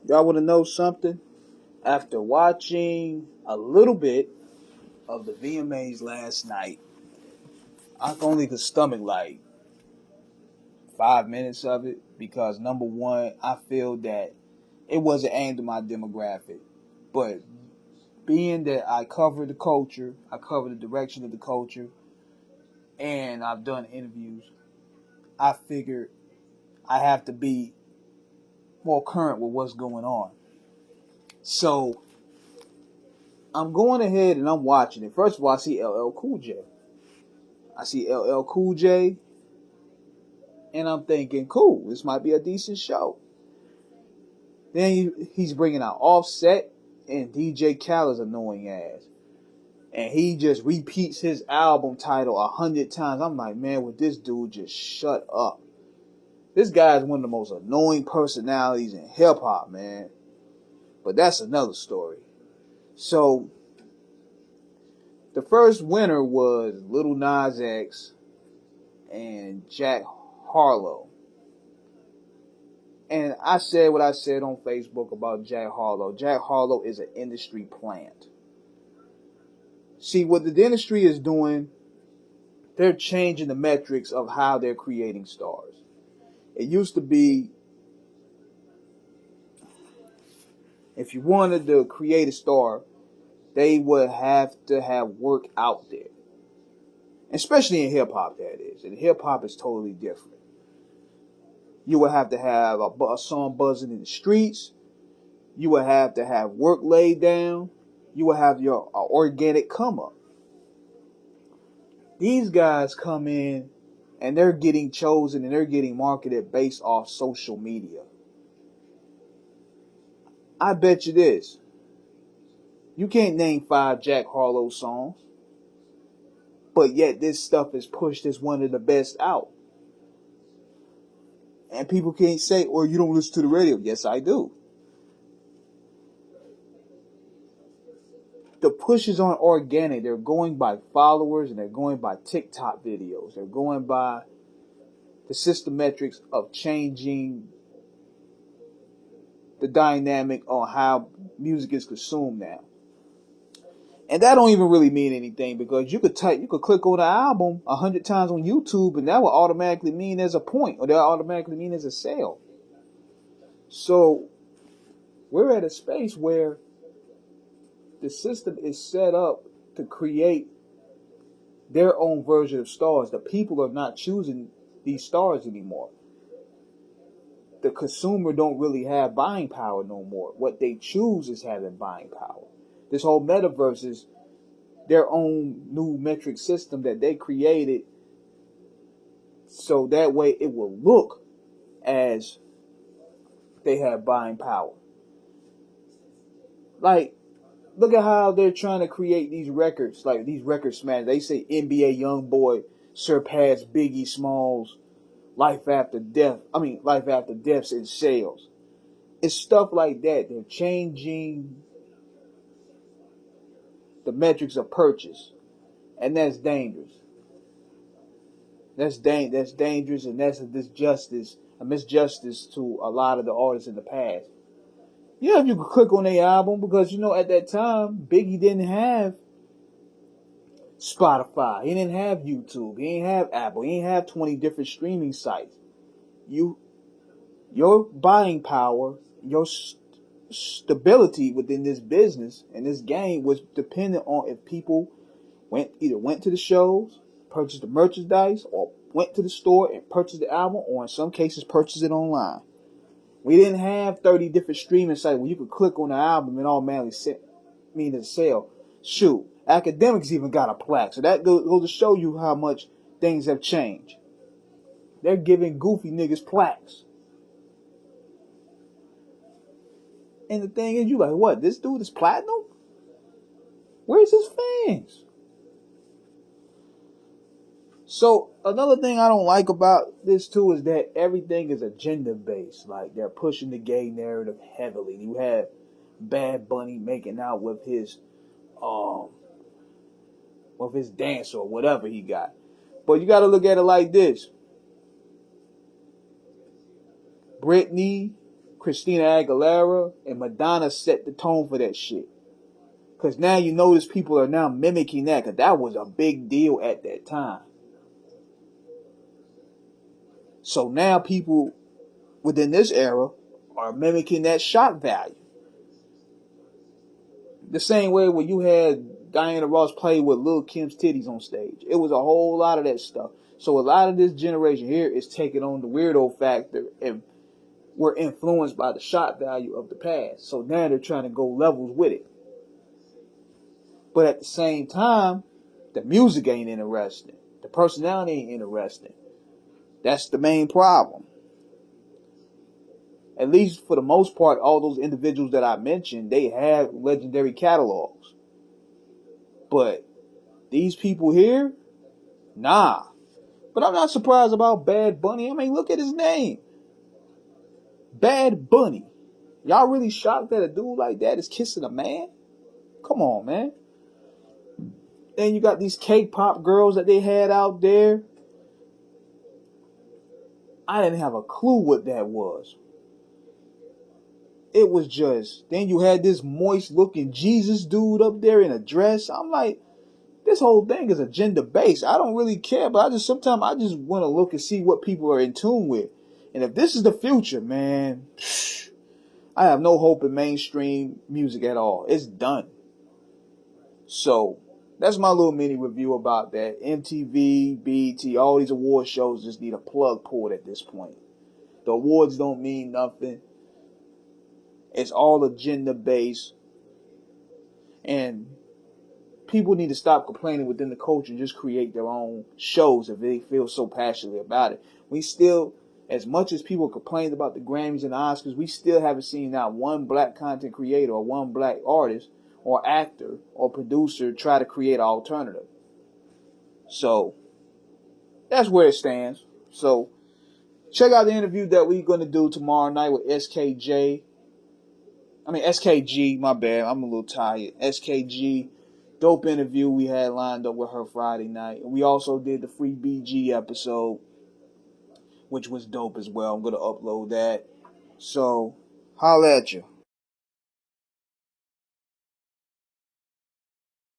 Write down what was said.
Y'all want to know something? After watching a little bit of the VMAs last night, I only could stomach like 5 minutes of it because number one, I feel that it wasn't aimed at my demographic. But being that I cover the culture, I cover the direction of the culture, and I've done interviews, I figured I have to be more current with what's going on. So I'm going ahead and I'm watching it. First of all, I see LL Cool J. I see LL Cool J, and I'm thinking, cool, this might be a decent show. Then he's bringing out Offset and DJ Khaled's annoying ass. And he just repeats his album title 100 times. I'm like, man, would this dude just shut up? This guy is one of the most annoying personalities in hip-hop, man. But that's another story. So, the first winner was Lil Nas X and Jack Harlow. And I said what I said on Facebook about Jack Harlow. Jack Harlow is an industry plant. See, what the industry is doing, they're changing the metrics of how they're creating stars. It used to be, if you wanted to create a star, they would have to have work out there. Especially in hip-hop, that is. And hip-hop is totally different. You would have to have a song buzzing in the streets. You would have to have work laid down. You would have your organic come up. These guys come in and they're getting chosen and they're getting marketed based off social media. I bet you this. You can't name 5 Jack Harlow songs, but yet this stuff is pushed as one of the best out. And people can't say, "Or you don't listen to the radio." Yes, I do. The pushes aren't organic. They're going by followers and they're going by TikTok videos. They're going by the systemetrics of changing the dynamic on how music is consumed now. And that don't even really mean anything because you could click on the album 100 times on YouTube and that will automatically mean there's a point or that will automatically mean there's a sale. So we're at a space where the system is set up to create their own version of stars. The people are not choosing these stars anymore. The consumer don't really have buying power no more. What they choose is having buying power. This whole metaverse is their own new metric system that they created so that way it will look as they have buying power. Like, look at how they're trying to create these records, like these record smash. They say NBA Youngboy surpassed Biggie Smalls' Life After Deaths in sales. It's stuff like that. They're changing the metrics of purchase, and that's dangerous. That's dangerous, and that's a misjustice to a lot of the artists in the past. Yeah, if you could click on their album, because at that time Biggie didn't have Spotify, he didn't have YouTube, he didn't have Apple, he didn't have 20 different streaming sites. Your buying power, your stability within this business and this game was dependent on if people either went to the shows, purchased the merchandise, or went to the store and purchased the album, or in some cases purchased it online. We didn't have 30 different streaming sites where you could click on the album and automatically mean it's a sale. Shoot, Academics even got a plaque. So that goes to show you how much things have changed. They're giving goofy niggas plaques. And the thing is, you like, what? This dude is platinum? Where's his fans? So another thing I don't like about this too is that everything is agenda based. Like they're pushing the gay narrative heavily. You have Bad Bunny making out with his dancer or whatever he got. But you got to look at it like this. Britney Christina Aguilera and Madonna set the tone for that shit. Because now you notice people are now mimicking that, because that was a big deal at that time. So now people within this era are mimicking that shock value. The same way when you had Diana Ross play with Lil' Kim's titties on stage. It was a whole lot of that stuff. So a lot of this generation here is taking on the weirdo factor and we're influenced by the shock value of the past. So now they're trying to go levels with it. But at the same time, the music ain't interesting. The personality ain't interesting. That's the main problem. At least for the most part, all those individuals that I mentioned, they have legendary catalogs. But these people here, nah. But I'm not surprised about Bad Bunny. I mean, look at his name. Bad Bunny. Y'all really shocked that a dude like that is kissing a man? Come on, man. Then you got these K-pop girls that they had out there. I didn't have a clue what that was. It was just, then you had this moist looking Jesus dude up there in a dress. I'm like, this whole thing is agenda based. I don't really care, but sometimes I just want to look and see what people are in tune with. And if this is the future, man, I have no hope in mainstream music at all. It's done. So that's my little mini review about that. MTV, BET, all these award shows just need a plug pulled at this point. The awards don't mean nothing. It's all agenda based. And people need to stop complaining within the culture and just create their own shows if they feel so passionately about it. We still, as much as people complain about the Grammys and the Oscars, we still haven't seen not one black content creator or one black artist or actor or producer try to create an alternative. So that's where it stands. So check out the interview that we're going to do tomorrow night with SKG, my bad. I'm a little tired. SKG, dope interview we had lined up with her Friday night. And we also did the Free BG episode, which was dope as well. I'm going to upload that. So, holla at you.